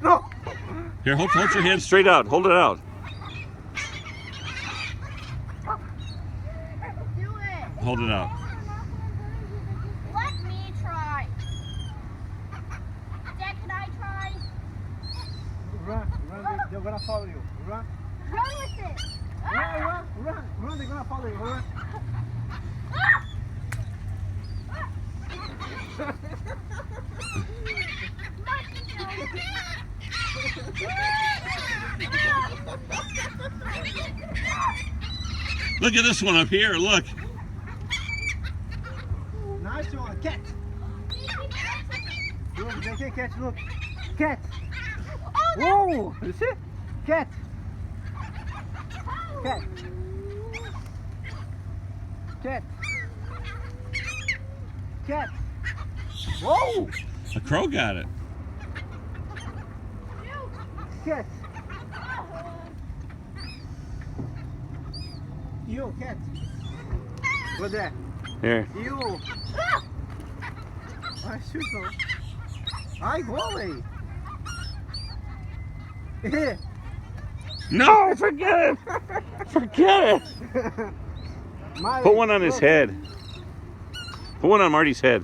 No. Here, hold your hand straight out. Hold it out. Do it. Hold it out. Let me try. Dad, can I try? Run, they're gonna follow you. Run, Run with it. run, they're gonna follow you. Run. Look at this one up here. Look. Nice one, cat. Look, they can catch. Look, cat. Whoa, you see? Cat. Cat. Cat. Cat. Whoa! A crow got it. Cat. You, cat. Go there. Here. You. I shoot them. I go away. No, forget it. Forget it. Put one on his head. Put one on Marty's head.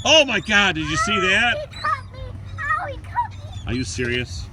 Oh my God, did you see that? He cut me. Ow, he cut me. Are you serious?